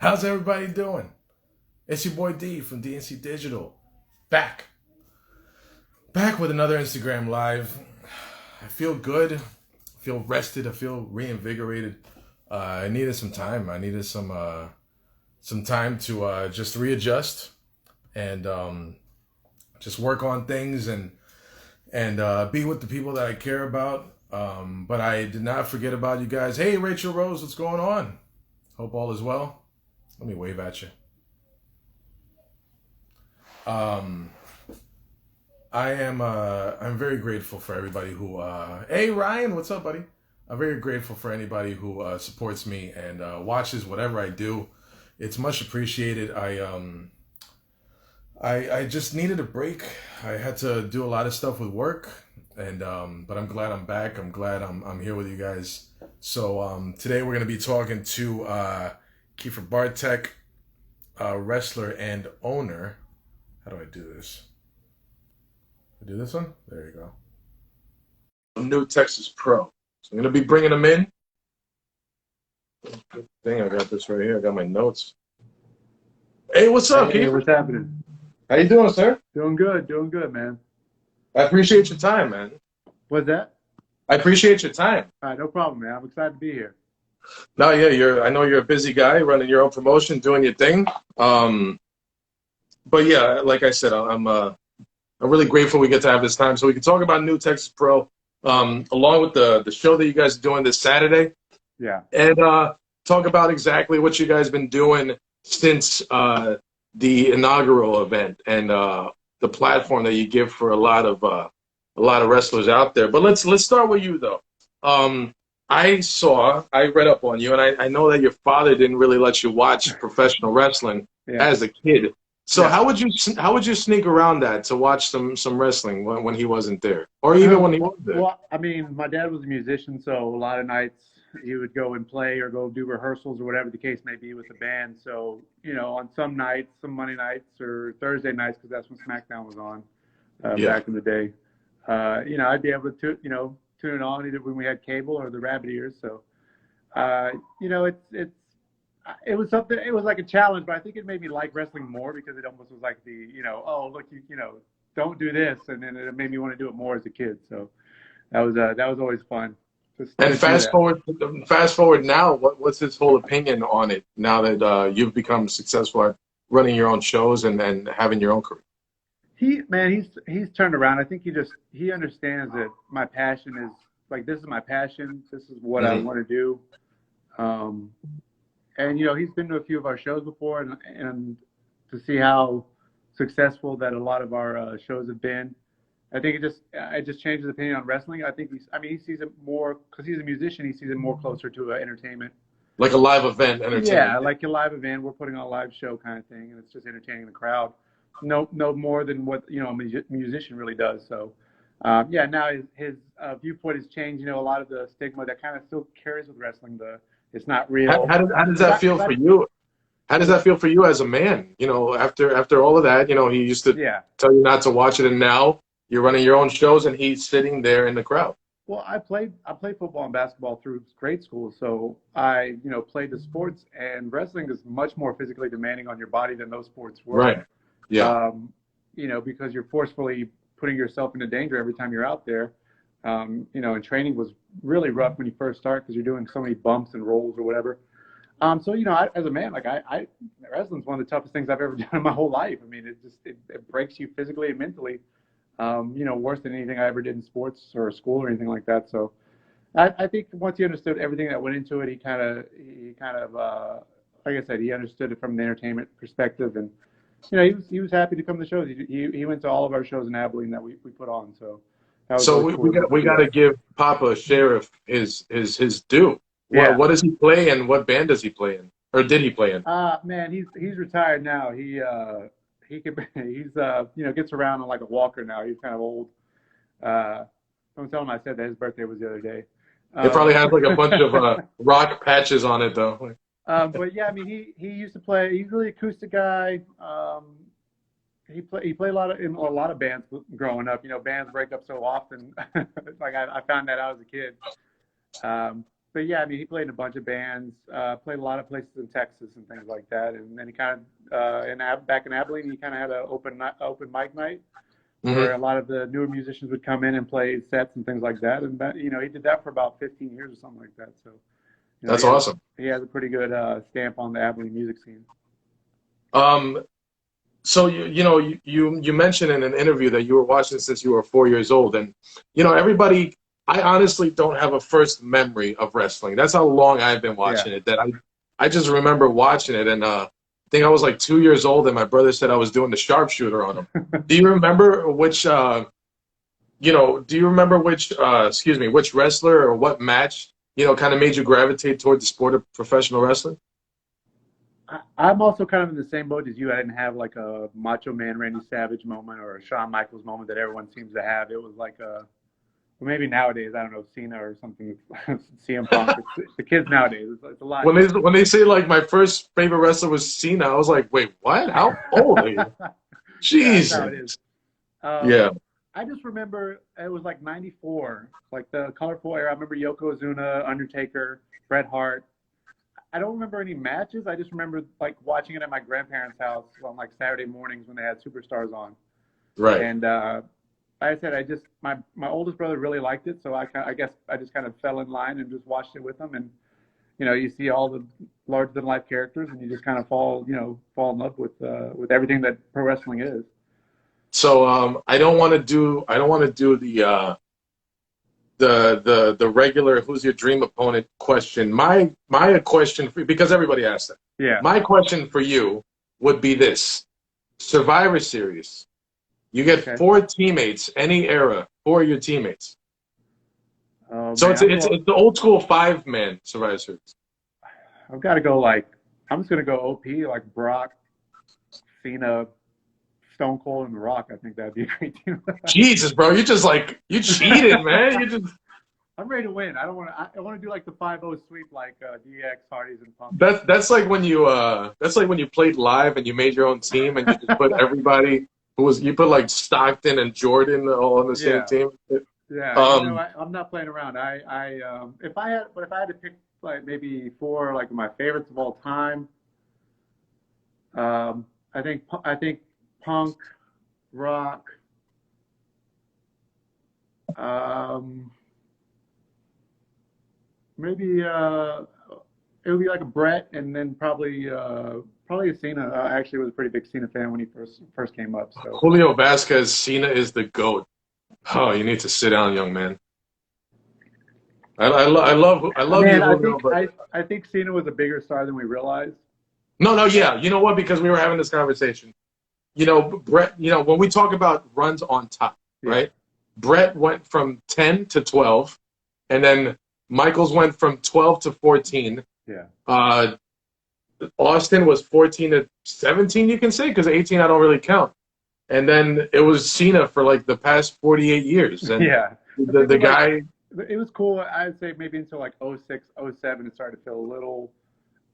How's everybody doing? It's your boy D from DNC Digital. Back. Back with another Instagram Live. I feel good. I feel rested. I feel reinvigorated. I needed some time. I needed some time to just readjust and just work on things and be with the people that I care about. But I did not forget about you guys. Hey, Rachel Rose, what's going on? Hope all is well. Let me wave at you. Um, I'm very grateful for everybody who hey Ryan, what's up, buddy? I'm very grateful for anybody who supports me and watches whatever I do. It's much appreciated. I just needed a break. I had to do a lot of stuff with work, and but I'm glad I'm back. I'm glad I'm here with you guys. So today we're gonna be talking to Kiefer Bartek, wrestler and owner. How do I do this? I do this one? There you go. New Texas Pro. So I'm going to be bringing them in. Good thing I got this right here. I got my notes. Hey, what's up, Hey, Kiefer? what's happening? How you doing, sir? Doing good, man. I appreciate your time, man. What's that? I appreciate your time. All right, no problem, man. I'm excited to be here. No, yeah, I know you're a busy guy running your own promotion, doing your thing. But yeah, like I said, I'm really grateful we get to have this time so we can talk about New Texas Pro, along with the show that you guys are doing this Saturday, Yeah. and talk about exactly what you guys been doing since the inaugural event and the platform that you give for a lot of wrestlers out there. But let's start with you though. I read up on you, and I know that your father didn't really let you watch professional wrestling Yeah. as a kid. So Yeah. how would you sneak around that to watch some wrestling when he wasn't there, or even when he was there? Well, I mean, my dad was a musician, so a lot of nights he would go and play or go do rehearsals or whatever the case may be with the band. So, on some nights, some Monday nights or Thursday nights, because that's when SmackDown was on Yeah. back in the day, I'd be able to, tune it on either when we had cable or the rabbit ears. So, it was something. It was like a challenge, but I think it made me like wrestling more because it almost was like oh look, don't do this, and then it made me want to do it more as a kid. So that was always fun. And fast forward now, what's his whole opinion on it now that you've become successful at running your own shows and having your own career? He's turned around. I think he understands that my passion is like this is my passion. This is what I want to do. And he's been to a few of our shows before, and to see how successful that a lot of our shows have been, I think it just changed his opinion on wrestling. I think he sees it more because he's a musician. He sees it more closer to entertainment, Like a live event entertainment. Yeah, like a live event. We're putting on a live show kind of thing, and it's just entertaining the crowd. No more than what a musician really does. So, now his viewpoint has changed. A lot of the stigma that kind of still carries with wrestling. It's not real. How does that feel for you? How does that feel for you as a man? After all of that, he used to tell you not to watch it, and now you're running your own shows, and he's sitting there in the crowd. Well, I played football and basketball through grade school, so I played the sports, and wrestling is much more physically demanding on your body than those sports were. Right. Yeah. Because you're forcefully putting yourself into danger every time you're out there. And training was really rough when you first start because you're doing so many bumps and rolls or whatever. So as a man, like wrestling's one of the toughest things I've ever done in my whole life. I mean, it breaks you physically and mentally. Worse than anything I ever did in sports or school or anything like that. So, I think once he understood everything that went into it, he kind of, like I said, he understood it from the entertainment perspective, and he was happy to come to the shows. He went to all of our shows in Abilene that we put on. So. We got to give Papa Sheriff his due. Yeah. What does he play and what band does he play in, or did he play in? Man, he's retired now. He's gets around on like a walker now. He's kind of old. Don't tell him I said that his birthday was the other day. It probably has like a bunch of rock patches on it though. But yeah, I mean he used to play. He's a really acoustic guy. He played in a lot of bands growing up. Bands break up so often. Like I found that out as a kid. but yeah, I mean, he played in a bunch of bands, played a lot of places in Texas and things like that. And then he kind of, back in Abilene, he kind of had an open mic night Hmm. where a lot of the newer musicians would come in and play sets and things like that. And that, he did that for about 15 years or something like that. So, That's awesome. he has a pretty good stamp on the Abilene music scene. So you mentioned in an interview that you were watching since you were 4 years old, and everybody. I honestly don't have a first memory of wrestling. That's how long I've been watching it. That I just remember watching it, and I think I was like 2 years old, and my brother said I was doing the sharpshooter on him. Do you remember which? Do you remember which wrestler or what match kind of made you gravitate toward the sport of professional wrestling? I'm also kind of in the same boat as you. I didn't have like a Macho Man Randy Savage moment or a Shawn Michaels moment that everyone seems to have. It was like well, maybe nowadays, I don't know, Cena or something, CM Punk. It's the kids nowadays. It's a lot. When they say like my first favorite wrestler was Cena, I was like, wait, what? How old are you? Jeez. That's how it is. Yeah. I just remember it was like '94, like the colorful era. I remember Yokozuna, Undertaker, Bret Hart. I don't remember any matches. I just remember like watching it at my grandparents' house on like Saturday mornings when they had Superstars on. Right. And like I said, my oldest brother really liked it, so I guess I just kind of fell in line and just watched it with him. And you see all the larger than life characters, and you just kind of fall in love with everything that pro wrestling is. So I don't want to do the regular who's your dream opponent question. My question because everybody asks that. Yeah. My question for you would be this: Survivor Series. You get 4 teammates, any era, 4 of your teammates. So it's the old school 5-man Survivor Series. I've got to go I'm just gonna go OP like Brock, Cena, Stone Cold, and The Rock. I think that'd be a great team. Jesus, bro, you cheated, man. I'm ready to win. I want to do like the 5-0 sweep, like DX, Hardys, and Punk. That's like when you played live and you made your own team and you just put everybody you put like Stockton and Jordan all on the same team. Yeah, I'm not playing around. If I had to pick like maybe 4 like my favorites of all time, I think Punk, Rock, maybe it would be like a Brett, and then probably a Cena. I actually was a pretty big Cena fan when he first came up. So Julio Vasquez, Cena is the GOAT. Oh, you need to sit down, young man. I love you. I think Cena was a bigger star than we realized. No, yeah. You know what? Because we were having this conversation. Brett, when we talk about runs on top, right? Brett went from 10 to 12, and then Michaels went from 12 to 14. Yeah. Austin was 14 to 17, you can say, because 18 I don't really count. And then it was Cena for like the past 48 years. And the guy. It was cool. I'd say maybe until like 06, 07, it started to feel a little,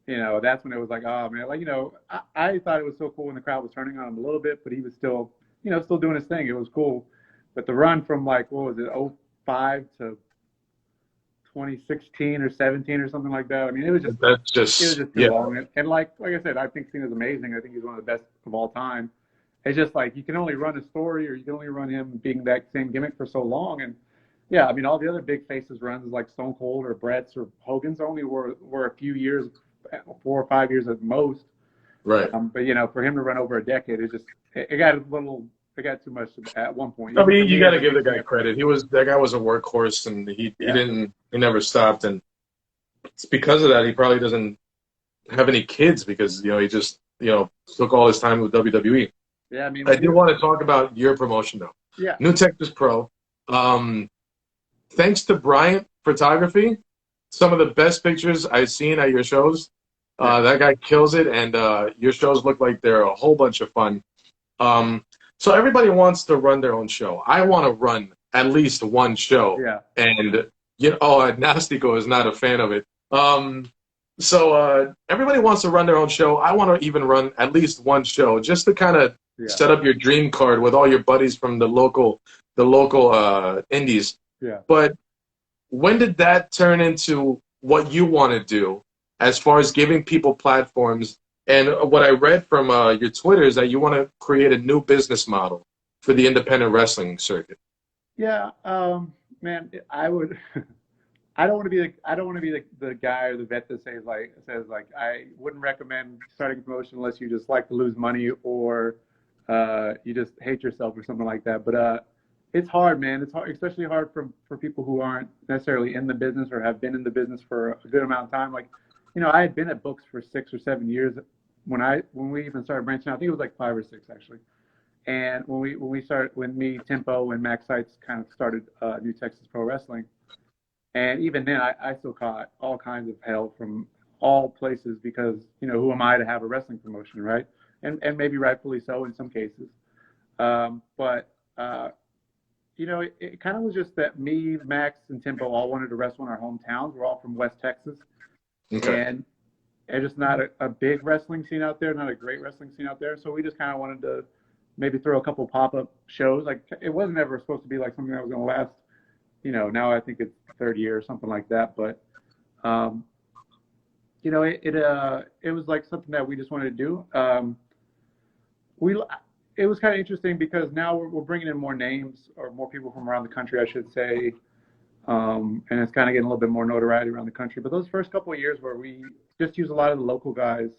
that's when it was like, oh man, like, I thought it was so cool when the crowd was turning on him a little bit, but he was still, still doing his thing. It was cool. But the run from like, what was it, 05 to 2016 or 17 or something like that. I mean, it was just too long. And like I said, I think Cena's amazing. I think he's one of the best of all time. It's just like you can only run a story, or you can only run him being that same gimmick for so long. And yeah, I mean, all the other big faces runs like Stone Cold or Brett's or Hogan's only were a few years, 4 or 5 years at most. Right. But for him to run over a decade, it got too much at one point. I mean, you got to give the guy credit. That guy was a workhorse, and he never stopped. And it's because of that he probably doesn't have any kids, because he just took all his time with WWE. Yeah, I mean, I do want to talk about your promotion though. Yeah. New Texas Pro. Thanks to Bryant Photography, some of the best pictures I've seen at your shows. That guy kills it, and your shows look like they're a whole bunch of fun. So everybody wants to run their own show. I want to run at least one show. Yeah. And Nastico is not a fan of it. So everybody wants to run their own show. I want to even run at least one show just to kind of set up your dream card with all your buddies from the local indies. Yeah. But when did that turn into what you want to do as far as giving people platforms. And what I read from your Twitter is that you want to create a new business model for the independent wrestling circuit. Yeah, man, I would. I don't want to be the guy or the vet that says like I wouldn't recommend starting a promotion unless you just like to lose money or you just hate yourself or something like that. But it's hard, man. It's hard, especially hard for people who aren't necessarily in the business or have been in the business for a good amount of time. Like, I had been at books for 6 or 7 years when we even started branching out. I think it was like 5 or 6 actually. And when me, Tempo, and Max Sites kind of started New Texas Pro Wrestling. And even then, I still caught all kinds of hell from all places because, who am I to have a wrestling promotion, right? And maybe rightfully so in some cases. But it kind of was just that me, Max, and Tempo all wanted to wrestle in our hometowns. We're all from West Texas. Okay. And there's just not a big wrestling scene out there, not a great wrestling scene out there. So we just kind of wanted to maybe throw a couple pop-up shows. Like, it wasn't ever supposed to be like something that was going to last. Now I think it's third year or something like that. But, it was like something that we just wanted to do. It was kind of interesting because now we're bringing in more names or more people from around the country, I should say. And it's kind of getting a little bit more notoriety around the country. But those first couple of years where we just used a lot of the local guys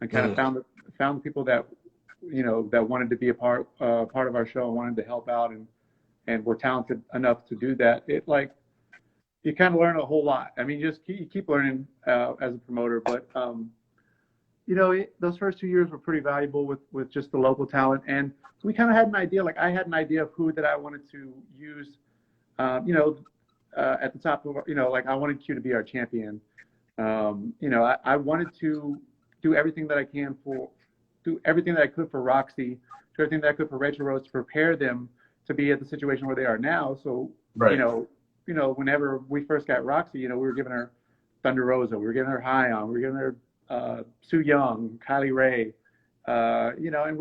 and kind of found the people that, that wanted to be a part of our show and wanted to help out and were talented enough to do that, you kind of learn a whole lot. I mean, you keep learning as a promoter, but those first 2 years were pretty valuable with just the local talent, and we kind of had an idea. Like, I had an idea of who that I wanted to use. At the top of, like, I wanted Q to be our champion. I wanted to do everything that I could for Roxy, do everything that I could for Rachel Rose to prepare them to be at the situation where they are now. So, right. Whenever we first got Roxy, we were giving her Thunder Rosa, we were giving her Hion, we were giving her Sue Young, Kylie Ray, and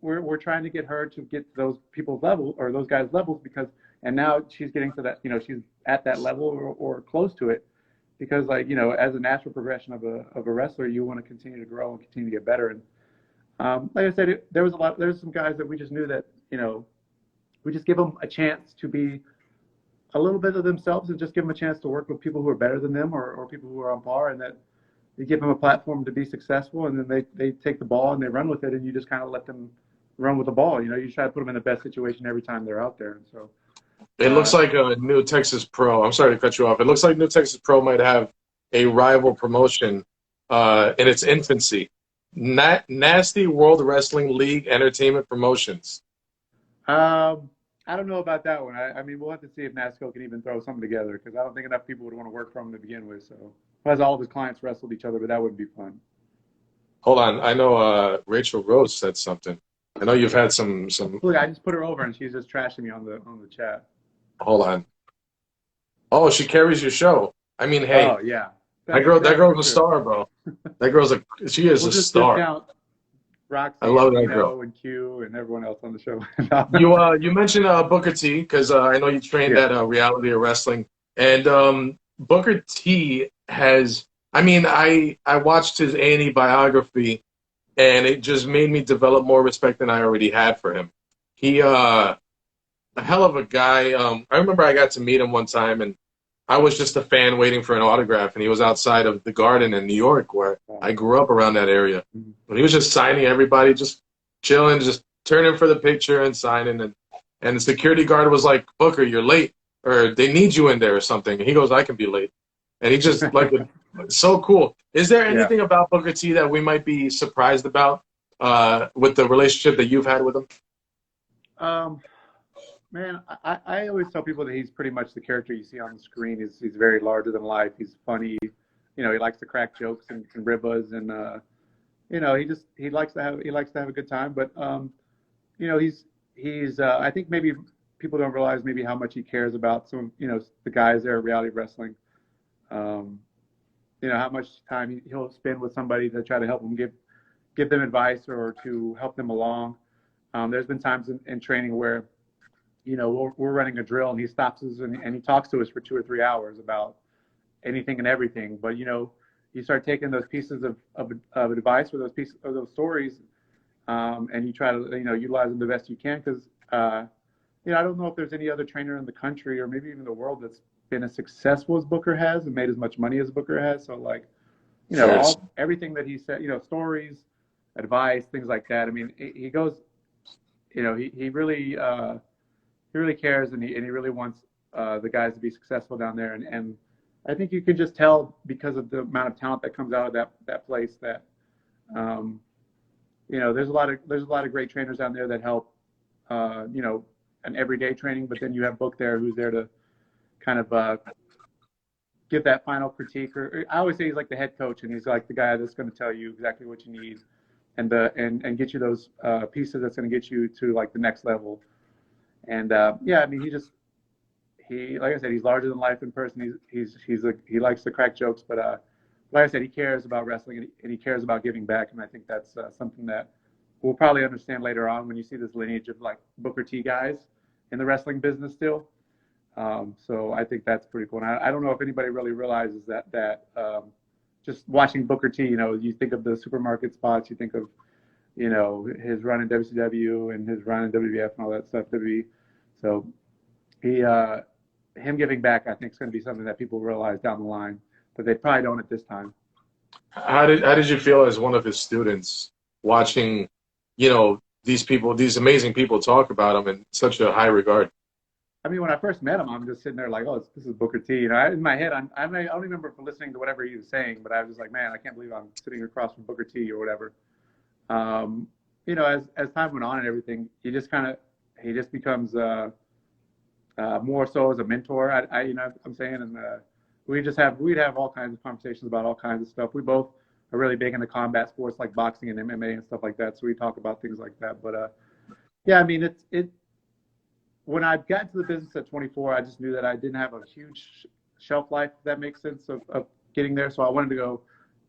we're trying to get her to get to those people's level or those guys' levels and now she's getting to that, she's at that level or close to it because, like, as a natural progression of a wrestler, you want to continue to grow and continue to get better. And like I said, there's some guys that we just knew that, we just give them a chance to be a little bit of themselves and just give them a chance to work with people who are better than them or people who are on par, and that you give them a platform to be successful, and then they take the ball and they run with it, and you just kind of let them run with the ball. You try to put them in the best situation every time they're out there. And so it looks like a New Texas Pro. I'm sorry to cut you off. It looks like New Texas Pro might have a rival promotion in its infancy. Nasty World Wrestling League Entertainment Promotions. I don't know about that one. I mean, we'll have to see if NASCO can even throw something together because I don't think enough people would want to work for him to begin with. So, plus all of his clients wrestled each other, but that wouldn't be fun. Hold on, I know Rachel Rose said something. I know you've had some. Look, I just put her over and she's just trashing me on the chat. Hold on. Oh, she carries your show. I mean, hey. Oh yeah. That girl's a star, bro. That girl's she is a star. Discount Roxy, I love that girl. And Q and everyone else on the show. You mentioned Booker T because I know you trained at Reality of Wrestling, and Booker T has. I mean, I watched his A&E biography, and it just made me develop more respect than I already had for him. He a hell of a guy. I remember I got to meet him one time, and I was just a fan waiting for an autograph, and he was outside of the Garden in New York, where I grew up around that area. And he was just signing everybody, just chilling, just turning for the picture and signing. And the security guard was like, Booker, you're late, or they need you in there or something. And he goes, I can be late. And he just, like, so cool. Is there anything about Booker T that we might be surprised about with the relationship that you've had with him? Man, I always tell people that he's pretty much the character you see on the screen. He's very larger than life. He's funny. He likes to crack jokes and ribbas, and he likes to have a good time. But he's I think maybe people don't realize maybe how much he cares about some the guys there at Reality Wrestling. How much time he'll spend with somebody to try to help them give them advice or to help them along. There's been times in training where we're running a drill and he stops us and he talks to us for 2 or 3 hours about anything and everything. But you start taking those pieces of advice or those pieces of those stories, and you try to utilize them the best you can. Because I don't know if there's any other trainer in the country or maybe even the world that's been as successful as Booker has and made as much money as Booker has. So like, everything that he said, stories, advice, things like that. I mean, he goes, he really cares, and he really wants the guys to be successful down there. And I think you can just tell because of the amount of talent that comes out of that place that, there's a lot of great trainers down there that help, an everyday training, but then you have Book there who's there to kind of give that final critique. Or I always say he's like the head coach, and he's like the guy that's going to tell you exactly what you need, and get you those pieces that's going to get you to like the next level. And I mean, he like I said, he's larger than life in person. He likes to crack jokes, but like I said, he cares about wrestling, and he cares about giving back. And I think that's something that we'll probably understand later on when you see this lineage of like Booker T guys in the wrestling business still. So I think that's pretty cool. And I don't know if anybody really realizes that just watching Booker T, you think of the supermarket spots, you think of, his run in WCW and his run in WWF and all that stuff. So him giving back, I think, is going to be something that people realize down the line, but they probably don't at this time. How did you feel as one of his students watching, these people, these amazing people talk about him in such a high regard? I mean, when I first met him, I'm just sitting there like, oh, this is Booker T. In my head, I don't remember listening to whatever he was saying, but I was just like, man, I can't believe I'm sitting across from Booker T or whatever. As time went on and everything, he just becomes more so as a mentor. I'm saying, and we'd have all kinds of conversations about all kinds of stuff. We both are really big into combat sports like boxing and MMA and stuff like that, so we talk about things like that. But I mean, when I got into the business at 24, I just knew that I didn't have a huge shelf life, if that makes sense, of getting there. So I wanted to go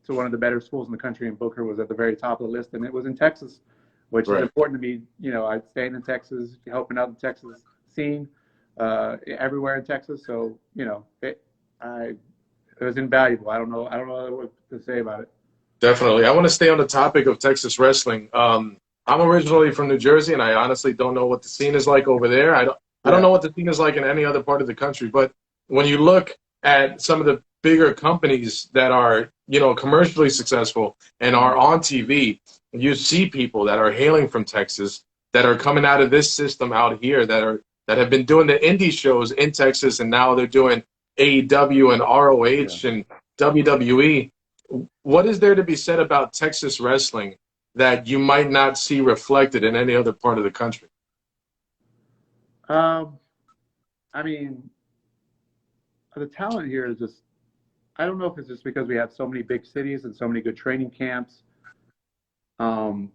to one of the better schools in the country, and Booker was at the very top of the list, and it was in Texas, which is important to me. I stayed in Texas, helping out the Texas scene everywhere in Texas. So, it was invaluable. I don't know what to say about it. Definitely. I want to stay on the topic of Texas wrestling. I'm originally from New Jersey, and I honestly don't know what the scene is like over there. I don't know what the scene is like in any other part of the country. But when you look at some of the bigger companies that are, commercially successful and are on TV, you see people that are hailing from Texas that are coming out of this system out here that have been doing the indie shows in Texas, and now they're doing AEW and ROH and WWE. What is there to be said about Texas wrestling that you might not see reflected in any other part of the country? I mean, the talent here is just, I don't know if it's just because we have so many big cities and so many good training camps. And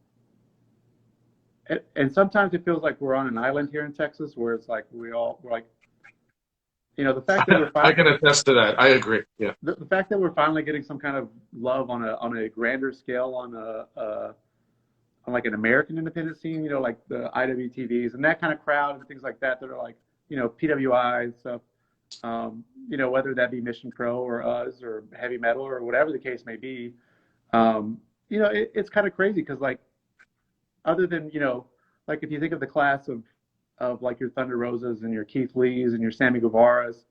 sometimes it feels like we're on an island here in Texas where it's like we're like, the fact that we're finally, I can attest to that. I agree. Yeah. The fact that we're finally getting some kind of love on a grander scale on like an American independent scene, like the IWTVs and that kind of crowd and things like that are like, PWI and stuff, whether that be Mission Pro or us or Heavy Metal or whatever the case may be, it's kind of crazy because like, other than, like if you think of the class of like your Thunder Rosas and your Keith Lees and your Sammy Guevaras,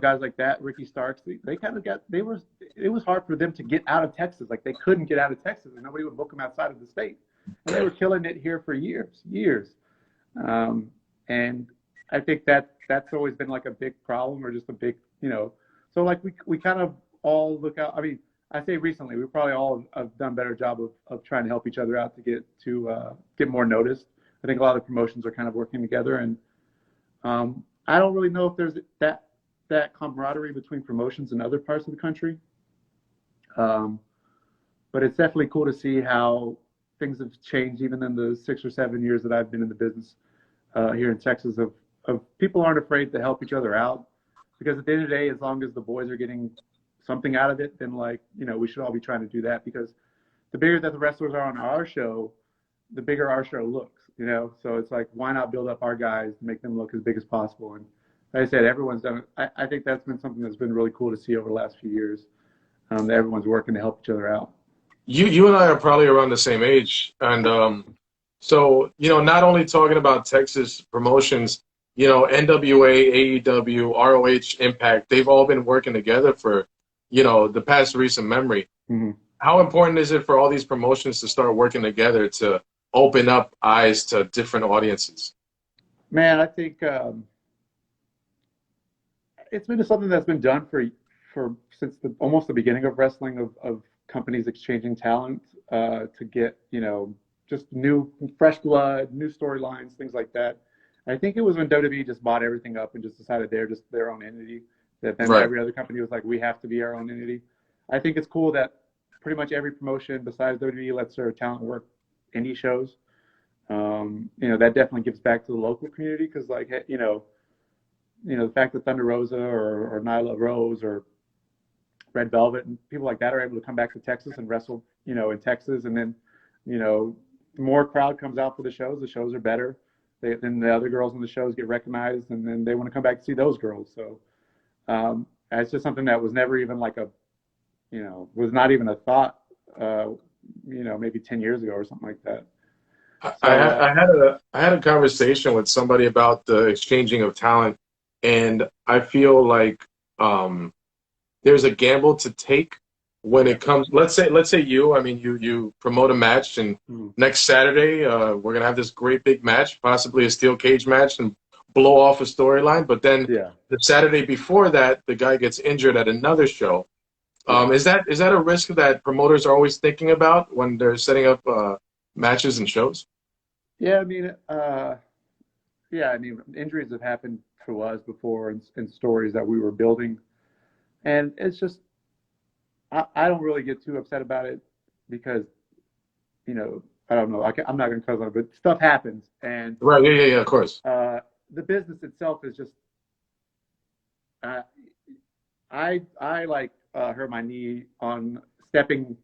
guys like that, Ricky Starks, they kind of it was hard for them to get out of Texas. Like they couldn't get out of Texas and nobody would book them outside of the state. And they were killing it here for years. And I think that's always been like a big problem or just a big, so like we kind of all look out. I mean, I say recently, we probably all have done a better job of trying to help each other out to get more noticed. I think a lot of promotions are kind of working together, and I don't really know if there's that camaraderie between promotions in other parts of the country. But it's definitely cool to see how things have changed even in the 6 or 7 years that I've been in the business here in Texas of people aren't afraid to help each other out, because at the end of the day, as long as the boys are getting something out of it, then we should all be trying to do that, because the bigger that the wrestlers are on our show, the bigger our show looks, so it's like, why not build up our guys to make them look as big as possible? And like I said, everyone's done it. I think that's been something that's been really cool to see over the last few years. That everyone's working to help each other out. You and I are probably around the same age, and so not only talking about Texas promotions, NWA, AEW, ROH, Impact, they've all been working together for the past recent memory. Mm-hmm. How important is it for all these promotions to start working together to open up eyes to different audiences? Man, I think it's been something that's been done for since almost the beginning of wrestling, of companies exchanging talent to get just new fresh blood, new storylines, things like that. I think it was when WWE just bought everything up and just decided they're just their own entity. That then every other company was like, we have to be our own entity. I think it's cool that pretty much every promotion besides WWE lets their talent work indie shows. That definitely gives back to the local community because, like, the fact that Thunder Rosa or Nyla Rose or Red Velvet and people like that are able to come back to Texas and wrestle, in Texas, and then, more crowd comes out for the shows are better. Then the other girls in the shows get recognized, and then they want to come back to see those girls. So it's just something that was never even like was not even a thought, maybe 10 years ago or something like that. So, I had a conversation with somebody about the exchanging of talent, and I feel like there's a gamble to take when it comes. Let's say you promote a match, and next Saturday we're gonna have this great big match, possibly a steel cage match, and blow off a storyline. But then the Saturday before that, the guy gets injured at another show. Is that a risk that promoters are always thinking about when they're setting up matches and shows? Yeah, injuries have happened to us before in stories that we were building, and it's just I don't really get too upset about it because I don't know, I'm not going to cause on it, but stuff happens, and right, yeah, of course. The business itself is just I hurt my knee on stepping.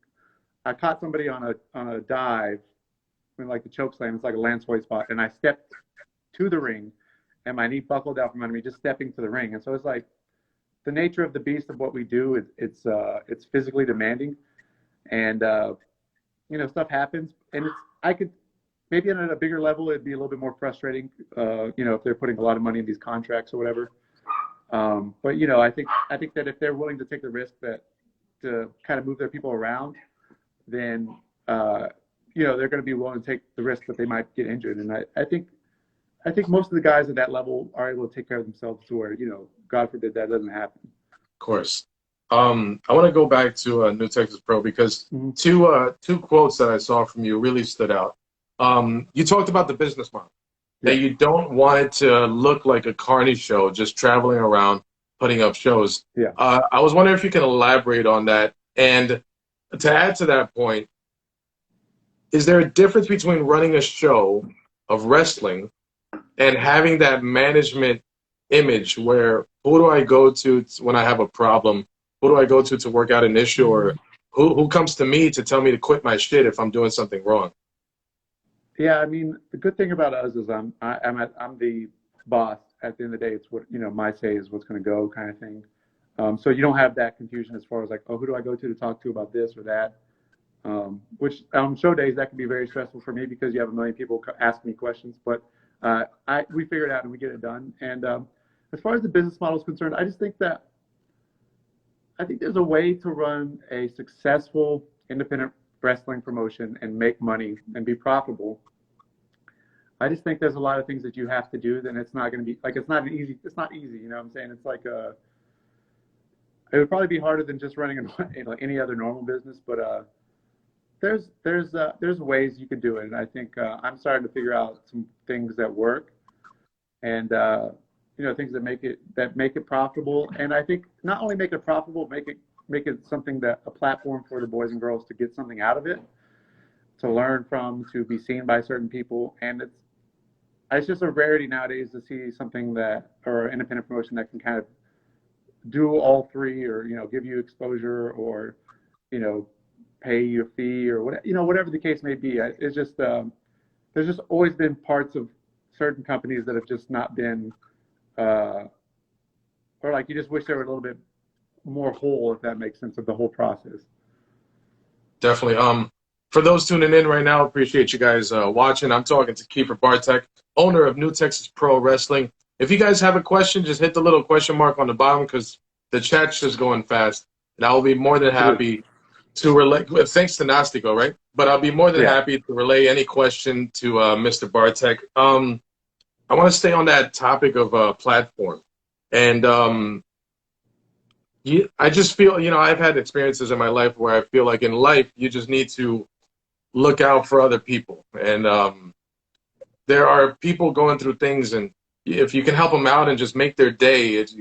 I caught somebody on a dive. Like the choke slam, it's like a Lance Hoy spot, and I stepped to the ring, and my knee buckled out from under me just stepping to the ring. And so it's like the nature of the beast of what we do. It's physically demanding, and stuff happens. And I could maybe on a bigger level it'd be a little bit more frustrating, if they're putting a lot of money in these contracts or whatever. But I think that if they're willing to take the risk to kind of move their people around, then they're going to be willing to take the risk that they might get injured. And I think most of the guys at that level are able to take care of themselves to where, God forbid that doesn't happen. Of course. I want to go back to New Texas Pro because two quotes that I saw from you really stood out. You talked about the business model, that you don't want it to look like a carny show, just traveling around, putting up shows. Yeah. I was wondering if you can elaborate on that. And to add to that point, is there a difference between running a show of wrestling and having that management image where who do I go to when I have a problem? Who do I go to work out an issue? Or who comes to me to tell me to quit my shit if I'm doing something wrong? Yeah, the good thing about us is I'm the boss. At the end of the day, it's what my say is what's going to go, kind of thing. So you don't have that confusion as far as like, oh, who do I go to talk to about this or that? Which on show days that can be very stressful for me because you have a million people ask me questions. But we figure it out and we get it done. And as far as the business model is concerned, I think there's a way to run a successful independent wrestling promotion and make money and be profitable. I just think there's a lot of things that you have to do. Then it's not going to be like it's not easy. You know what I'm saying? It's like it would probably be harder than just running any other normal business. But there's ways you can do it, and I think I'm starting to figure out some things that work, and things that make it profitable. And I think not only make it profitable, make it something that a platform for the boys and girls to get something out of it, to learn from, to be seen by certain people. And it's just a rarity nowadays to see something or an independent promotion that can kind of do all three, or give you exposure, or pay your fee, or whatever the case may be. It's just there's just always been parts of certain companies that have just not been or like you just wish they were a little bit more whole, if that makes sense, of the whole process. Definitely. For those tuning in right now, appreciate you guys watching. I'm talking to Kiefer Bartek, owner of New Texas Pro Wrestling. If you guys have a question, just hit the little question mark on the bottom because the chat's just going fast, and I will be more than happy to relay. Thanks to Nastico, right? But I'll be more than happy to relay any question to Mr. Bartek. I want to stay on that topic of platform, and I just feel, I've had experiences in my life where I feel like in life you just need to look out for other people, and there are people going through things, and if you can help them out and just make their day, it's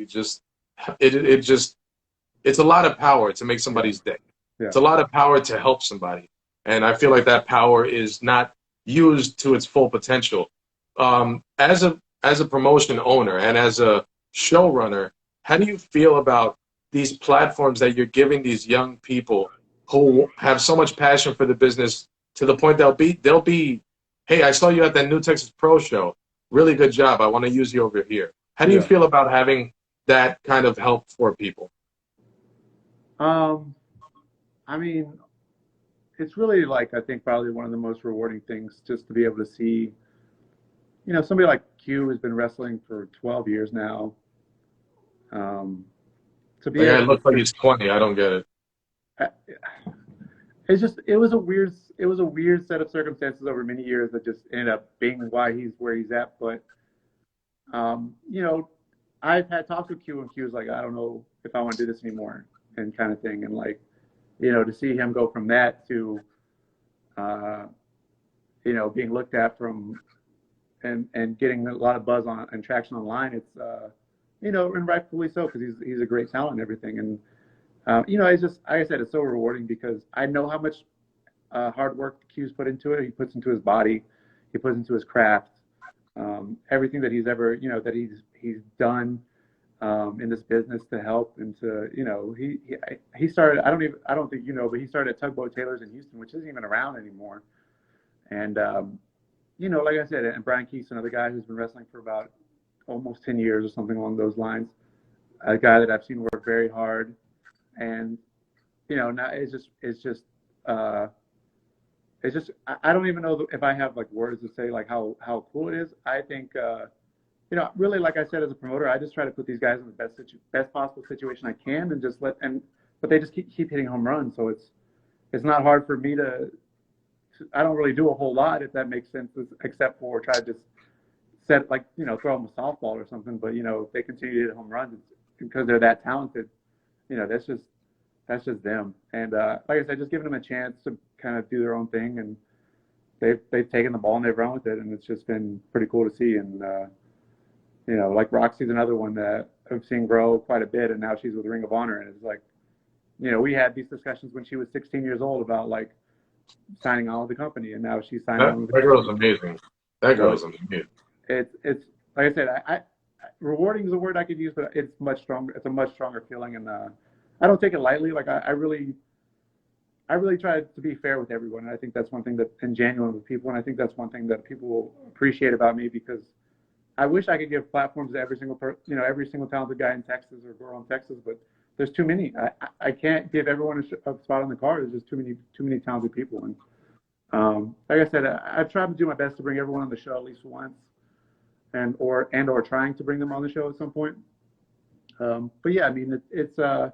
a lot of power to make somebody's day. It's a lot of power to help somebody, and I feel like that power is not used to its full potential. As a promotion owner and as a showrunner, how do you feel about these platforms that you're giving these young people who have so much passion for the business to the point they'll be, hey, I saw you at that New Texas Pro show. Really good job. I want to use you over here. How do you feel about having that kind of help for people? I mean, it's really like, I think probably one of the most rewarding things just to be able to see, somebody like Q has been wrestling for 12 years now. To be It looks like he's 20. I don't get it. It's just it was a weird set of circumstances over many years that just ended up being why he's where he's at. But I've had talks with Q, and Q's like, I don't know if I want to do this anymore, and kind of thing. And like, to see him go from that to being looked at from and getting a lot of buzz on and traction online, it's and rightfully so, because he's a great talent and everything. And it's just, like I said, it's so rewarding because I know how much hard work Q's put into it. He puts into his body, he puts into his craft, everything that he's ever, that he's done in this business to help and to, he started. I don't think but he started at Tugboat Tailors in Houston, which isn't even around anymore. And like I said, and Brian Keith's another guy who's been wrestling for about almost 10 years or something along those lines. A guy that I've seen work very hard. And now it's just I don't even know if I have like words to say like how cool it is. I think really, like I said, as a promoter, I just try to put these guys in the best possible situation I can, and just but they just keep hitting home runs. So it's not hard for me to. I don't really do a whole lot, if that makes sense, except for try to just set, like, throw them a softball or something. But if they continue to hit home runs, it's because they're that talented. That's just them. And like I said, just giving them a chance to kind of do their own thing, and they've taken the ball and they've run with it, and it's just been pretty cool to see. And like Roxy's another one that I've seen grow quite a bit, and now she's with Ring of Honor, and it's like, we had these discussions when she was 16 years old about like signing on with the company, and now she's signing on with the company. That girl's amazing. That girl's amazing. It's like I said, I rewarding is a word I could use, but it's much stronger. It's a much stronger feeling, and I don't take it lightly. Like I really try to be fair with everyone, and I think that's one thing and genuine with people, and I think that's one thing that people will appreciate about me, because I wish I could give platforms to every single every single talented guy in Texas or girl in Texas, but there's too many. I can't give everyone a spot on the card. There's just too many talented people, and like I said, I've tried to do my best to bring everyone on the show at least once, and or trying to bring them on the show at some point. But yeah, I mean, it's I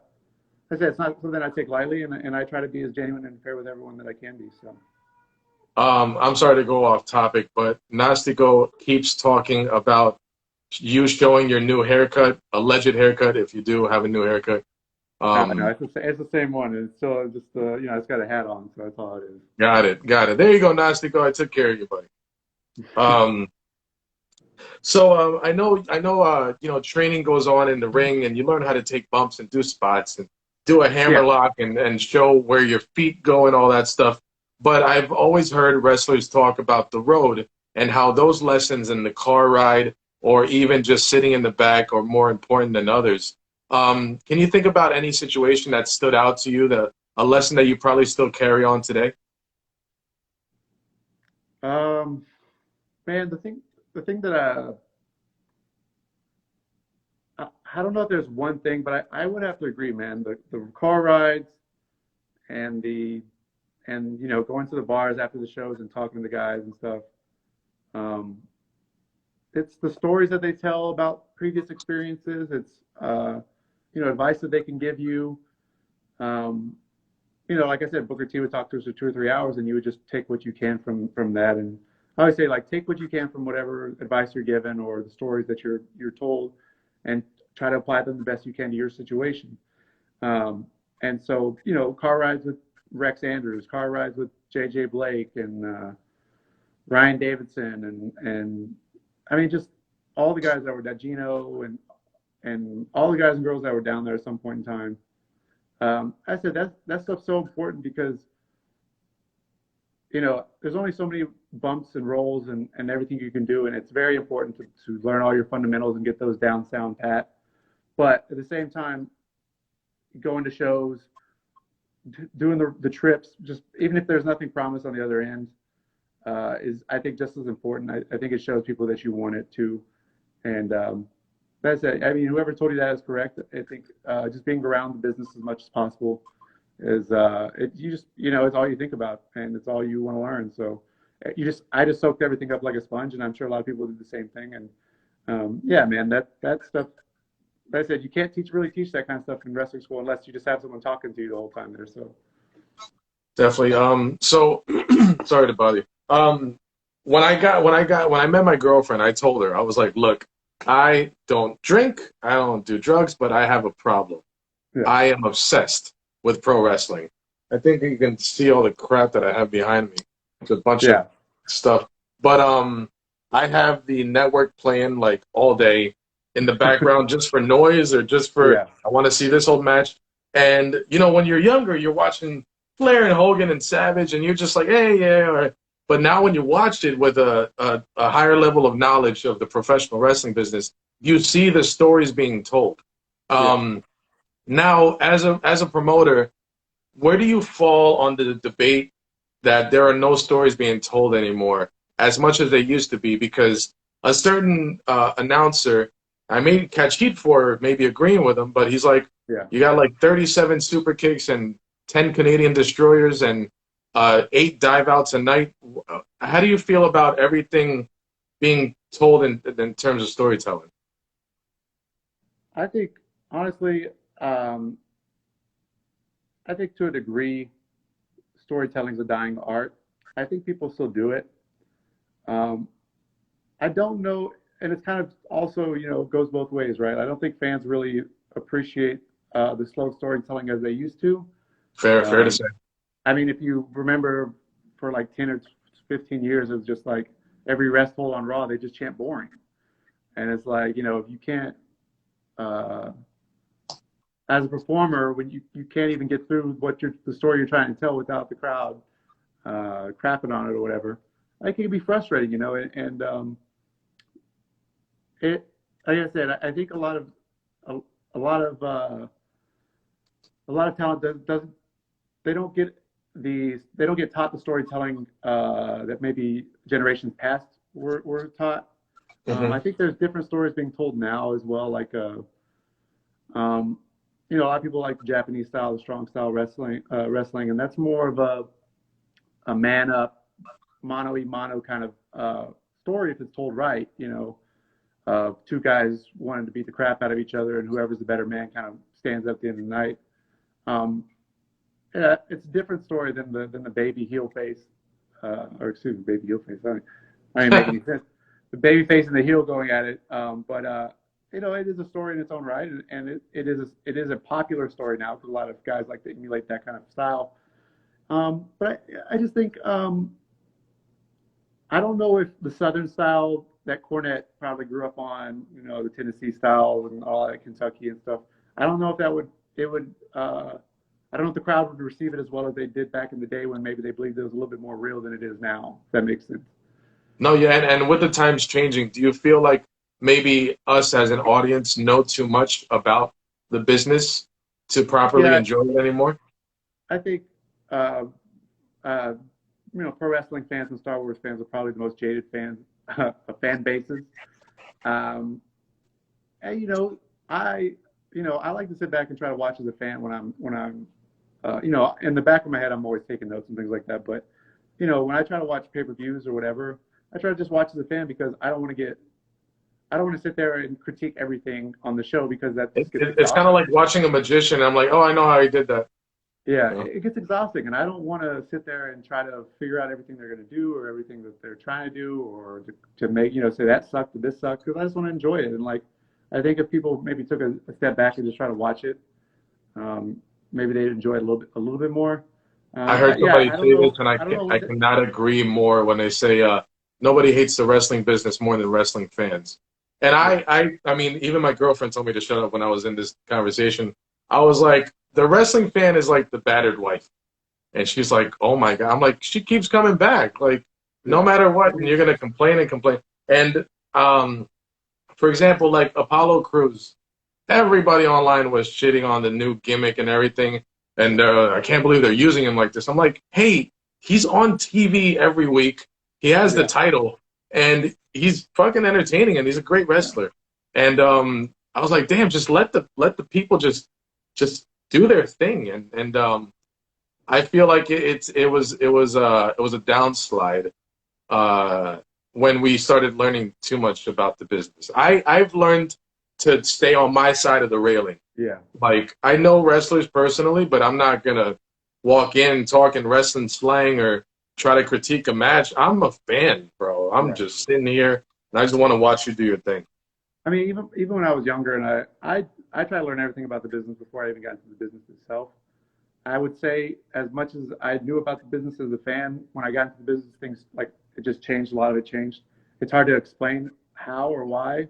said, it's not something I take lightly, and I try to be as genuine and fair with everyone that I can be. So. I'm sorry to go off topic, but Nastico keeps talking about you showing your new haircut, alleged haircut, if you do have a new haircut. No, it's the same one. It's still just it's got a hat on, so that's all it is. Got it. There you go, Nastico. I took care of you, buddy. So I know training goes on in the ring, and you learn how to take bumps and do spots and do a hammerlock and show where your feet go and all that stuff. But I've always heard wrestlers talk about the road and how those lessons in the car ride or even just sitting in the back are more important than others. Can you think about any situation that stood out to you, a lesson that you probably still carry on today? Man, the thing that I don't know if there's one thing, but I would have to agree, man. The car rides and going to the bars after the shows and talking to the guys and stuff. It's the stories that they tell about previous experiences. It's advice that they can give you. Like I said, Booker T would talk to us for 2 or 3 hours, and you would just take what you can from that. And I always say, like, take what you can from whatever advice you're given or the stories that you're told, and try to apply them the best you can to your situation. And so, car rides with Rex Andrews, car rides with J.J. Blake and Ryan Davidson, and I mean, just all the guys that were that Gino and all the guys and girls that were down there at some point in time. I said that stuff's so important because there's only so many bumps and rolls and everything you can do, and it's very important to learn all your fundamentals and get those down sound pat. But at the same time, going to shows, doing the trips, just even if there's nothing promised on the other end, is, I think, just as important. I think it shows people that you want it to. And that's it. I mean, whoever told you that is correct. I think just being around the business as much as possible is it's all you think about, and it's all you want to learn. So I just soaked everything up like a sponge, and I'm sure a lot of people did the same thing. And yeah, man, that stuff. Like I said, you can't really teach that kind of stuff in wrestling school unless you just have someone talking to you the whole time there. So Definitely. So sorry to bother you. When I met my girlfriend, I told her, I was like, look, I don't drink, I don't do drugs, but I have a problem. yeah. I am obsessed with pro wrestling. I think you can see all the crap that I have behind me. It's a bunch of stuff. But I have the network playing like all day in the background just for noise or just for I want to see this old match. And when you're younger, you're watching Flair and Hogan and Savage, and you're just like, hey, yeah, all right. But now when you watched it with a higher level of knowledge of the professional wrestling business, you see the stories being told. Now, as a promoter, where do you fall on the debate that there are no stories being told anymore as much as they used to be? Because a certain announcer, I may catch heat for maybe agreeing with him, but he's like, you got like 37 super kicks and 10 Canadian destroyers and 8 dive outs a night. How do you feel about everything being told in terms of storytelling? I think, honestly, I think to a degree, storytelling is a dying art. I think people still do it. I don't know, and it's kind of also, goes both ways, right? I don't think fans really appreciate the slow storytelling as they used to. Fair to say. I mean, if you remember, for like 10 or 15 years, it was just like every rest hold on Raw, they just chant boring. And it's like, if you can't, as a performer, when you can't even get through the story you're trying to tell without the crowd crapping on it or whatever, it can be frustrating, and it, like I said, I think a lot of talent doesn't, they don't get taught the storytelling that maybe generations past were taught. I think there's different stories being told now as well, like a lot of people like the Japanese style, the strong style wrestling, and that's more of a man up, mano y mano kind of story if it's told right. Two guys wanting to beat the crap out of each other, and whoever's the better man kind of stands up at the end of the night. It's a different story than the baby heel face, or excuse me, baby heel face. I ain't making any sense. The baby face and the heel going at it, but it is a story in its own right, and it is a popular story now because a lot of guys like to emulate that kind of style. But I just think I don't know if the Southern style that Cornette probably grew up on, the Tennessee style and all that Kentucky and stuff. I don't know if I don't know if the crowd would receive it as well as they did back in the day when maybe they believed it was a little bit more real than it is now. If that makes sense. No, yeah, and with the times changing, do you feel like maybe us as an audience know too much about the business to properly enjoy it anymore? I think, pro wrestling fans and Star Wars fans are probably the most jaded fan bases. And, I, I like to sit back and try to watch as a fan when I'm, in the back of my head, I'm always taking notes and things like that. But, when I try to watch pay-per-views or whatever, I try to just watch as a fan because I don't want to sit there and critique everything on the show because that just gets It's kind of exhausting. like watching a magician. I'm like, oh, I know how he did that. Yeah, You know? it gets exhausting, and I don't want to sit there and try to figure out everything they're going to do or everything that they're trying to do or to make, say that sucked or this sucked because I just want to enjoy it. And like, I think if people maybe took a step back and just try to watch it, um, maybe they'd enjoy it a little bit more. I heard Yeah, somebody say this, and I don't know I what the, cannot agree more when they say nobody hates the wrestling business more than wrestling fans. And yeah, I mean, even my girlfriend told me to shut up when I was in this conversation. I was like, the wrestling fan is like the battered wife, and she's like, oh my god. I'm like, she keeps coming back, like no yeah. matter I what, and mean, you're gonna complain and complain. And for example, like Apollo Crews, everybody online was shitting on the new gimmick and everything. And I can't believe they're using him like this. I'm like, hey, he's on TV every week. He has the yeah, title, and he's fucking entertaining, and he's a great yeah. wrestler. And I was like, damn, just let the people just do their thing. And I feel like it was a downslide uh, when we started learning too much about the business. I've learned to stay on my side of the railing. Yeah. Like I know wrestlers personally, but I'm not gonna walk in talking wrestling slang or try to critique a match. I'm a fan, bro. I'm Yeah. just sitting here and I just want to watch you do your thing. I mean, even when I was younger, and I try to learn everything about the business before I even got into the business itself. I would say as much as I knew about the business as a fan, when I got into the business, things like it just changed. A lot of it changed. It's hard to explain how or why,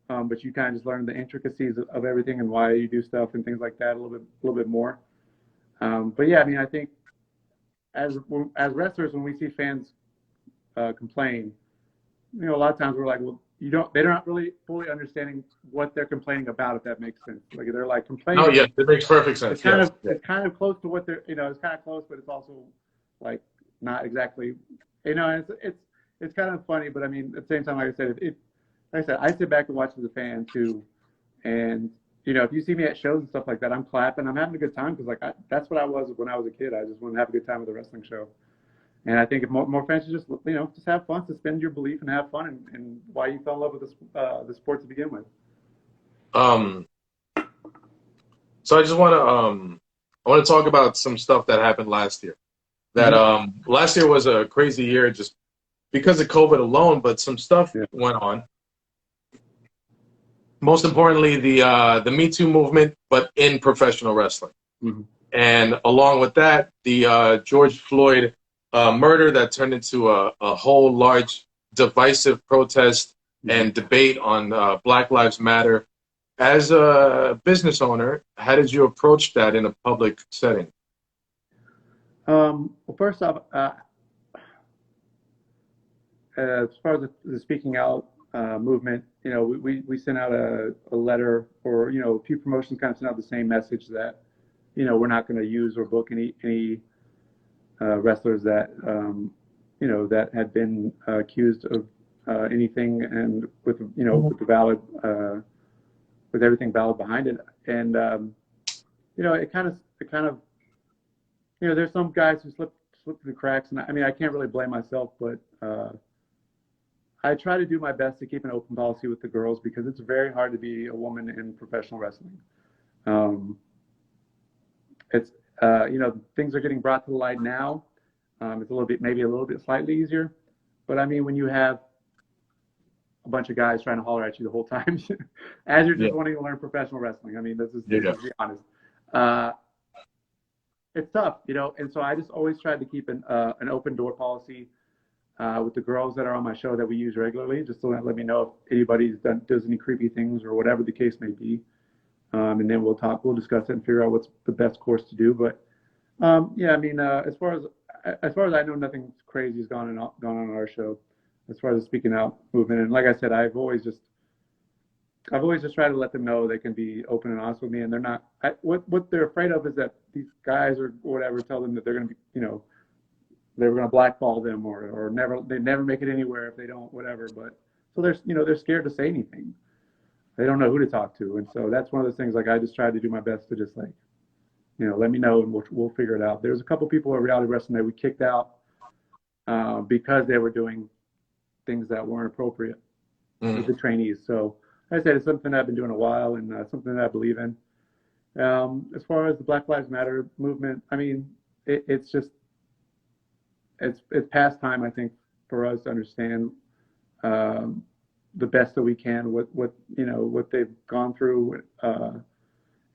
but you kind of just learn the intricacies of everything and why you do stuff and things like that a little bit more. But yeah, I mean, I think as as wrestlers, when we see fans complain, a lot of times we're like, well, they're not really fully understanding what they're complaining about, if that makes sense. Like they're like No, complaining. yes, it makes perfect sense. Yes. Yeah. It's kind of close to what they're, it's kind of close, but it's also like not exactly, it's kind of funny, but I mean, at the same time, like I said, like I said, I sit back and watch as a fan too. And, if you see me at shows and stuff like that, I'm clapping, I'm having a good time because that's what I was when I was a kid. I just wanted to have a good time with a wrestling show. And I think if more fans should just have fun, suspend your belief and have fun and why you fell in love with the sport to begin with. Um. So I want to talk about some stuff that happened last year. That Mm-hmm. last year was a crazy year just because of COVID alone, but some stuff Yeah. went on. Most importantly, the Me Too movement, but in professional wrestling. Mm-hmm. And along with that, the George Floyd murder that turned into a whole large divisive protest Mm-hmm. and debate on Black Lives Matter. As a business owner, how did you approach that in a public setting? Well, first off, as far as the speaking out movement, we sent out a letter, or a few promotions kind of sent out the same message that we're not going to use or book any wrestlers that that had been accused of anything, and with the valid with everything valid behind it. And it kind of there's some guys who slip through the cracks, and I mean I can't really blame myself, but I try to do my best to keep an open policy with the girls because it's very hard to be a woman in professional wrestling. Um, it's things are getting brought to the light now. It's a little bit, maybe a little bit slightly easier, but I mean when you have a bunch of guys trying to holler at you the whole time as you're Yeah, just wanting to learn professional wrestling. I mean, yeah, let's be honest. Uh, it's tough, and so I just always try to keep an open door policy with the girls that are on my show that we use regularly, just to let me know if anybody's does any creepy things or whatever the case may be. And then we'll discuss it and figure out what's the best course to do. But yeah, I mean, as far as I know, nothing crazy has gone on our show as far as the speaking out movement. And like I said, I've always just tried to let them know they can be open and honest with me, and they're not. What they're afraid of is that these guys or whatever tell them that they're going to be, they were going to blackball them or never they never make it anywhere if they don't whatever. But so they're scared to say anything. they don't know who to talk to. And so that's one of those things, like I just try to do my best to just like, let me know and we'll figure it out. There's a couple people at Reality Wrestling that we kicked out because they were doing things that weren't appropriate with the trainees. So like I said, it's something I've been doing a while and something that I believe in. As far as the Black Lives Matter movement, I mean, it's just it's past time, I think, for us to understand the best that we can what they've gone through,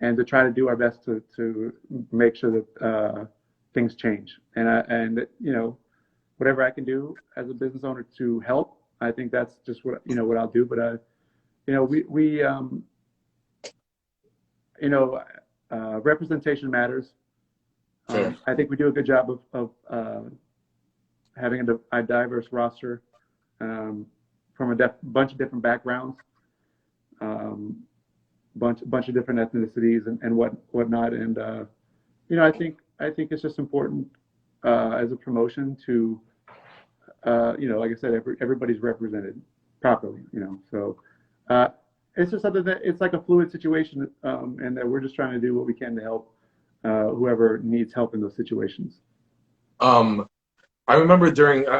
and to try to do our best to make sure that things change. And whatever I can do as a business owner to help, I think that's just what I'll do. But representation matters. Sure. I think we do a good job of having a diverse roster from a bunch of different backgrounds, bunch of different ethnicities and whatnot. And I think it's just important as a promotion to like I said, everybody's represented properly. So it's just something that it's like a fluid situation, and that we're just trying to do what we can to help whoever needs help in those situations. I remember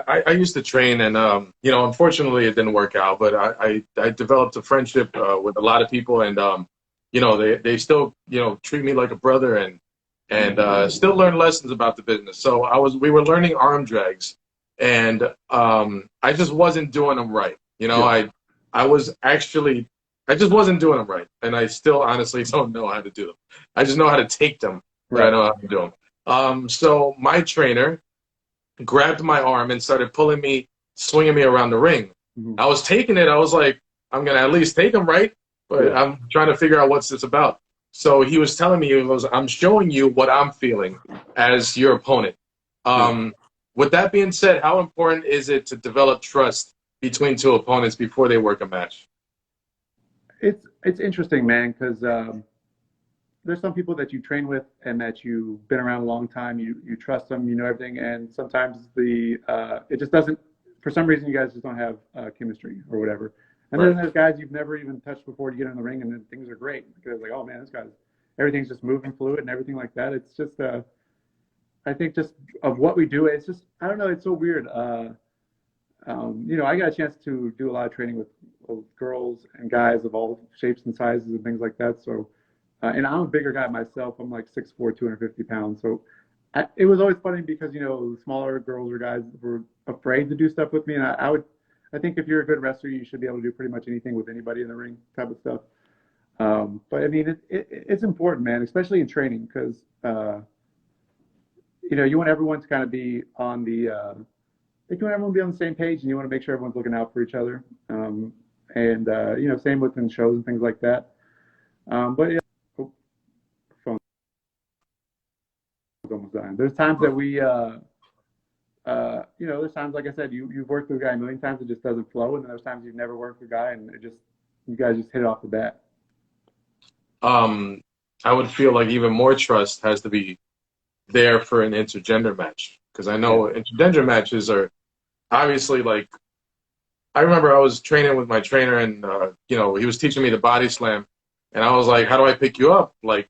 I used to train, and unfortunately it didn't work out, but I developed a friendship with a lot of people, and they still treat me like a brother, and still learn lessons about the business. So we were learning arm drags, and I just wasn't doing them right. I just wasn't doing them right, and I still honestly don't know how to do them. I just know how to take them, but I know how to do them. So my trainer grabbed my arm and started swinging me around the ring. Mm-hmm. I was taking it. I was like, I'm going to at least take them, right? But I'm trying to figure out what's this about. So he was telling me, I'm showing you what I'm feeling as your opponent. With that being said, how important is it to develop trust between two opponents before they work a match? It's interesting, man, because there's some people that you train with and that you've been around a long time. You trust them, you know everything, and sometimes it just doesn't. For some reason, you guys just don't have chemistry or whatever. And then there's guys you've never even touched before to get in the ring, and then things are great because like, oh man, this guy's everything's just moving fluid and everything like that. It's just I think just of what we do, it's just I don't know. It's so weird. I got a chance to do a lot of training with girls and guys of all shapes and sizes and things like that. So. And I'm a bigger guy myself. I'm like 6'4", 250 pounds. So it was always funny because, smaller girls or guys were afraid to do stuff with me. And I think if you're a good wrestler, you should be able to do pretty much anything with anybody in the ring type of stuff. But I mean, it's important, man, especially in training because, you want everyone to kind of be on you want everyone to be on the same page and you want to make sure everyone's looking out for each other. Same within shows and things like that. But yeah. Almost dying. There's times that we, there's times, like I said, you've worked with a guy a million times, it just doesn't flow, and then there's times you've never worked with a guy, and you guys just hit it off the bat. I would feel like even more trust has to be there for an intergender match, because I know intergender matches are obviously like. I remember I was training with my trainer, and he was teaching me the body slam, and I was like, "How do I pick you up? Like,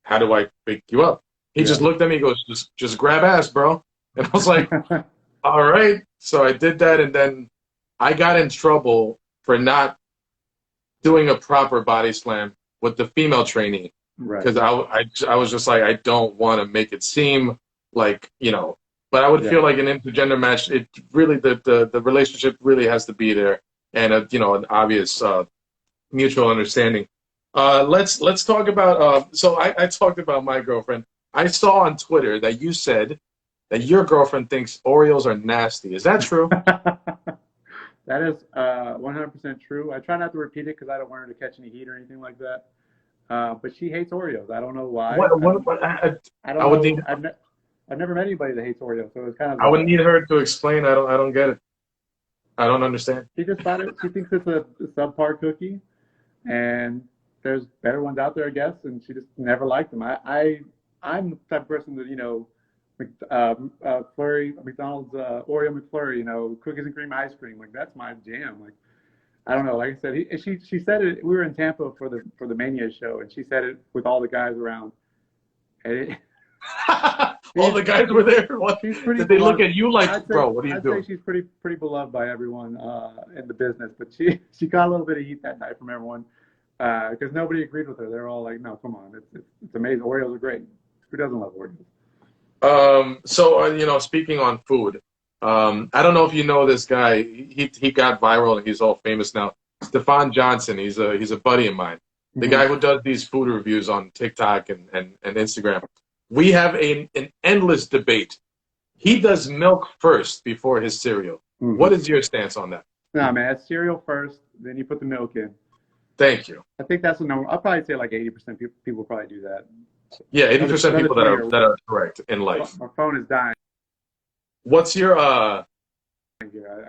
how do I pick you up?" He just looked at me and goes, just grab ass, bro. And I was like, all right. So I did that, and then I got in trouble for not doing a proper body slam with the female trainee. Right. Because I was just like, I don't want to make it seem like, but I would feel like an intergender match, it really, the relationship really has to be there, and, an obvious mutual understanding. Let's talk about, so I talked about my girlfriend. I saw on Twitter that you said that your girlfriend thinks Oreos are nasty. Is that true? That is 100% true. I try not to repeat it because I don't want her to catch any heat or anything like that. But she hates Oreos. I don't know why. I've never met anybody that hates Oreos, so it's kind of. I would need her to explain. I don't get it. I don't understand. She just thought she thinks it's a subpar cookie, and there's better ones out there, I guess, and she just never liked them. I'm the type of person that, McDonald's Oreo McFlurry, cookies and cream ice cream, like that's my jam. Like, I don't know. Like I said, she said it. We were in Tampa for the Mania show, and she said it with all the guys around. And all the guys were there. What she's pretty did they look beloved. at you like, bro? What are you I'd doing? say she's pretty beloved by everyone in the business, but she got a little bit of heat that night from everyone because nobody agreed with her. They're all like, "No, come on, it's amazing. Oreos are great. Who doesn't love Oreos?" So speaking on food, I don't know if you know this guy. He got viral and he's all famous now. Stefan Johnson. He's a buddy of mine. The guy who does these food reviews on TikTok and Instagram. We have an endless debate. He does milk first before his cereal. What is your stance on that? Nah, man, it's cereal first, then you put the milk in. Thank you. I think that's the number. I'll probably say like 80% people probably do that. Yeah, 80% people that are correct in life. My phone is dying. What's your I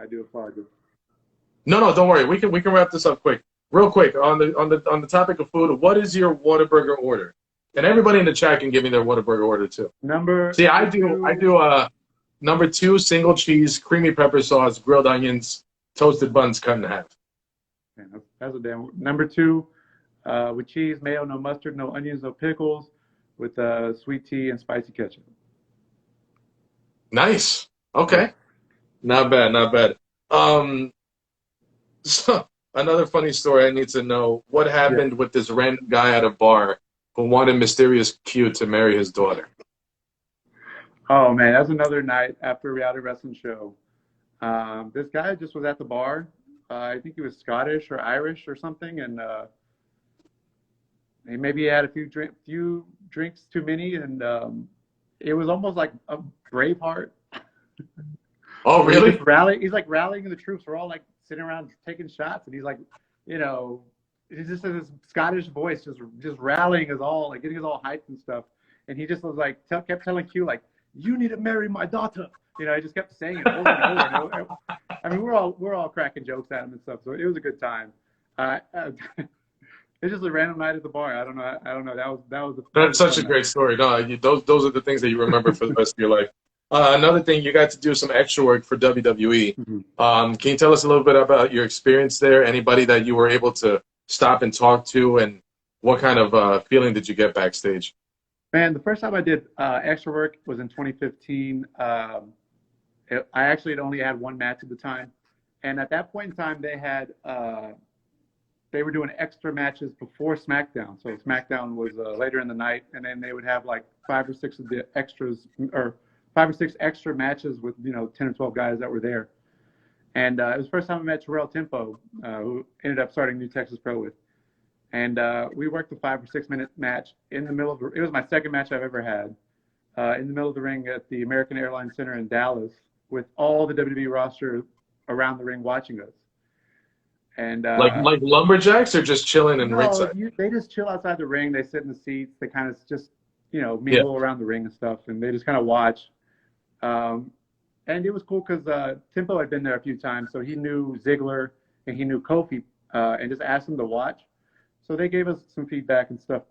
do apologize. No, don't worry. We can wrap this up real quick. On the topic of food, what is your Whataburger order? And everybody in the chat can give me their Whataburger order too. I do number 2, single cheese, creamy pepper sauce, grilled onions, toasted buns cut in half. Man, that's a damn. Number 2, with cheese, mayo, no mustard, no onions, no pickles, with sweet tea and spicy ketchup. Nice. Okay. Not bad. So another funny story I need to know. What happened with this random guy at a bar who wanted Mysterious Q to marry his daughter? Oh, man, that was another night after a reality wrestling show. This guy just was at the bar. I think he was Scottish or Irish or something, and maybe he had a few drinks too many, and it was almost like a Braveheart. Oh, really? He's like rallying the troops. We're all like sitting around taking shots, and he's like, he just has this Scottish voice, just rallying us all, like getting us all hyped and stuff. And he just was like, kept telling Q like, "You need to marry my daughter." He just kept saying it over and over. And over. I mean, we're all cracking jokes at him and stuff, so it was a good time. It's just a random night at the bar. I don't know. That was. That's such a great story. No, those are the things that you remember for the rest of your life. Another thing, you got to do some extra work for WWE. Can you tell us a little bit about your experience there? Anybody that you were able to stop and talk to, and what kind of feeling did you get backstage? Man, the first time I did extra work was in 2015. I actually had only had one match at the time, and at that point in time, they were doing extra matches before SmackDown. So SmackDown was later in the night, and then they would have like 5 or 6 of the extras, or 5 or 6 extra matches with 10 or 12 guys that were there. And it was the first time I met Terrell Tempo, who ended up starting New Texas Pro with. And we worked a 5 or 6 minute match in the middle of it was my second match I've ever had, in the middle of the ring at the American Airlines Center in Dallas, with all the WWE roster around the ring watching us. And like lumberjacks, or just chilling in ringside? They just chill outside the ring. They sit in the seats. They kind of just mingle around the ring and stuff, and they just kind of watch. And it was cool because Tempo had been there a few times, so he knew Ziggler and he knew Kofi, and just asked him to watch. So they gave us some feedback and stuff.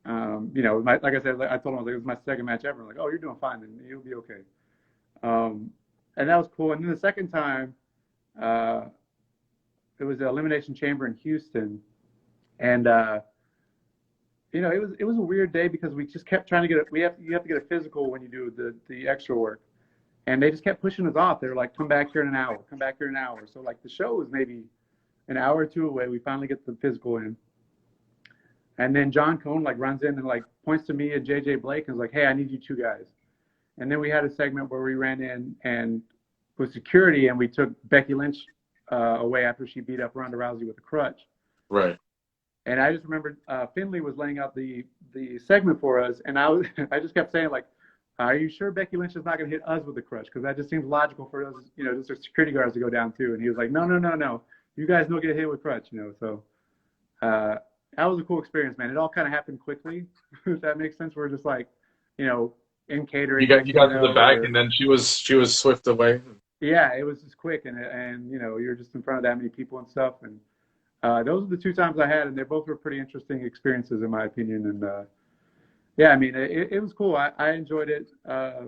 Like I said, I told him it was my second match ever. Like, oh, you're doing fine, and you'll be okay. And that was cool. And then the second time, it was the Elimination Chamber in Houston, and it was a weird day because we just kept trying to get you have to get a physical when you do the extra work, and they just kept pushing us off. They were like, "Come back here in an hour. Come back here in an hour." So like the show was maybe an hour or two away. We finally get the physical in, and then John Cone like runs in and like points to me and JJ Blake and is like, "Hey, I need you 2 guys." And then we had a segment where we ran in and with security, and we took Becky Lynch away after she beat up Ronda Rousey with a crutch. Right. And I just remembered Finley was laying out the segment for us, and I just kept saying like, "Are you sure Becky Lynch is not going to hit us with the crutch? Because that just seems logical for us, just the security guards to go down too." And he was like, "No. You guys don't get hit with crutch, So that was a cool experience, man. It all kind of happened quickly, if that makes sense. We're just like, in catering. You got to the back, and then she was swift away. Yeah, it was just quick, and you're just in front of that many people and stuff, and those are the 2 times I had, and they both were pretty interesting experiences in my opinion. And yeah, I mean, it was cool. I enjoyed it. I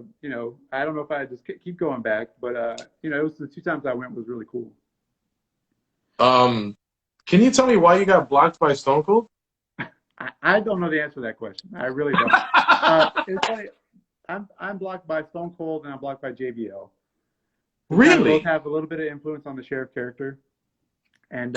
don't know if I just keep going back, but it was the 2 times I went was really cool. Can you tell me why you got blocked by Stone Cold? I don't know the answer to that question. I really don't. It's funny. I'm blocked by Stone Cold and I'm blocked by JBL. We kind of Really? both have a little bit of influence on the Sheriff character. And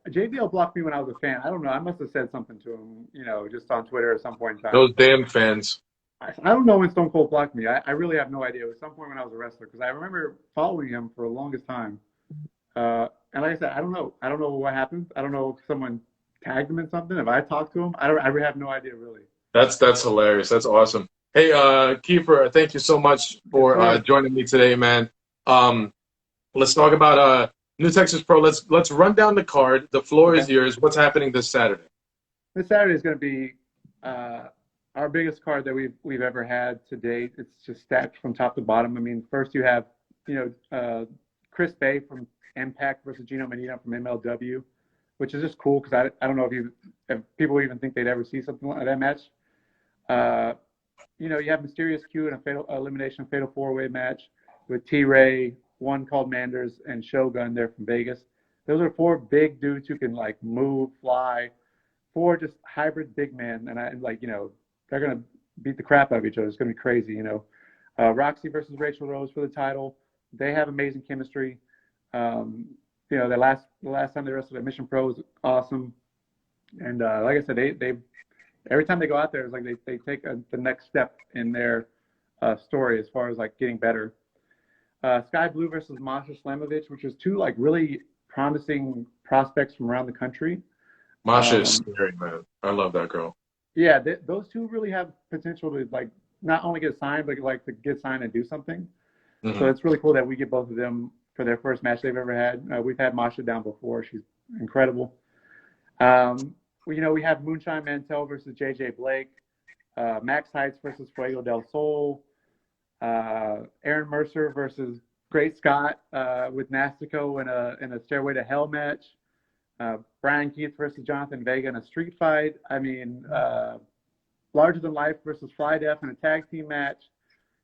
JBL blocked me when I was a fan. I don't know. I must have said something to him, you know, just on Twitter at some point in time. Those damn fans. I don't know when Stone Cold blocked me. I really have no idea. It was some point when I was a wrestler because I remember following him for the longest time. And like I said, I don't know. I don't know what happened. I don't know if someone tagged him in something. If I talked to him, I have no idea really. That's hilarious. That's awesome. Hey, Kiefer, thank you so much for joining me today, man. Let's talk about New Texas Pro. Let's run down the card. The floor is yours. What's happening this Saturday? This Saturday is going to be our biggest card that we've ever had to date. It's just stacked from top to bottom. I mean, first you have Chris Bay from Impact versus Gino Medina from MLW, which is just cool because I don't know if people even think they'd ever see something like that match. You have Mysterious Q in a fatal elimination fatal 4-way match with T-Ray, one called Manders, and Shogun there from Vegas. Those are 4 big dudes who can like move, fly, 4 just hybrid big men, and they're gonna beat the crap out of each other. It's gonna be crazy, Roxy versus Rachel Rose for the title. They have amazing chemistry. The last time they wrestled at Mission Pro was awesome, and like I said, they every time they go out there, it's like they take the next step in their story as far as like getting better. Sky Blue versus Masha Slamovich, which is 2 like really promising prospects from around the country. Masha is scary, man. I love that girl. Yeah, those 2 really have potential to like not only get signed, but like to get signed and do something. Mm-hmm. So it's really cool that we get both of them for their first match they've ever had. We've had Masha down before. She's incredible. We have Moonshine Mantell versus JJ Blake, Max Heights versus Fuego del Sol, Aaron Mercer versus Great Scott with Nastico in a Stairway to Hell match, Brian Keith versus Jonathan Vega in a street fight. I mean, Larger Than Life versus Fly Def in a tag team match,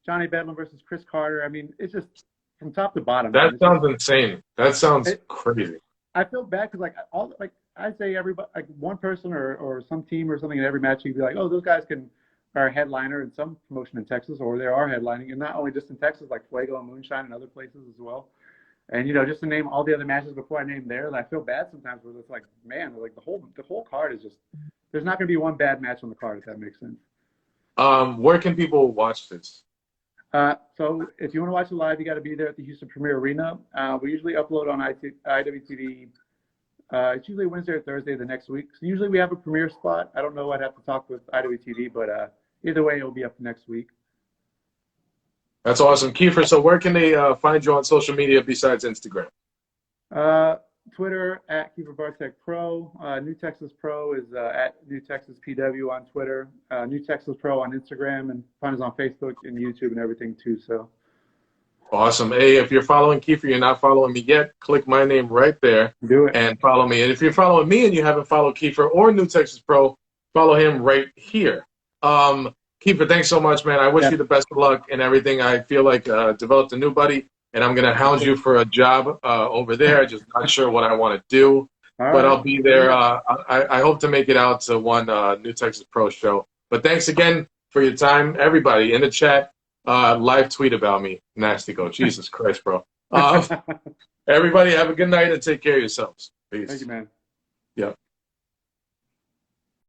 Johnny Bedlam versus Chris Carter. I mean, it's just from top to bottom. That sounds insane. That sounds crazy. I feel bad because I'd say everybody, like one person or some team or something in every match, you'd be like, oh, those guys are a headliner in some promotion in Texas, or they are headlining, and not only just in Texas, like Fuego and Moonshine and other places as well. And just to name all the other matches before I name theirs, I feel bad sometimes where it's like, man, like the whole card is just, there's not going to be one bad match on the card, if that makes sense. Where can people watch this? So if you want to watch it live, you got to be there at the Houston Premier Arena. We usually upload on IWTV. It's usually Wednesday or Thursday the next week. So usually we have a premiere spot. I don't know. I'd have to talk with IWTV, but either way, it'll be up next week. That's awesome. Kiefer, so where can they find you on social media besides Instagram? Twitter at Kiefer Bartek Pro. New Texas Pro is at New Texas PW on Twitter. New Texas Pro on Instagram, and find us on Facebook and YouTube and everything too. So awesome. Hey, if you're following Kiefer, you're not following me yet, click my name right there. Do it. And follow me. And if you're following me and you haven't followed Kiefer or New Texas Pro, follow him right here. Kiefer, thanks so much, man. I wish you the best of luck and everything. I feel like developed a new buddy, and I'm going to hound you for a job over there. Just not sure what I want to do, but I'll be there. I hope to make it out to one New Texas Pro show. But thanks again for your time. Everybody in the chat, live tweet about me. Nasty go. Jesus Christ, bro. Everybody have a good night and take care of yourselves. Peace. Thank you, man. Yeah.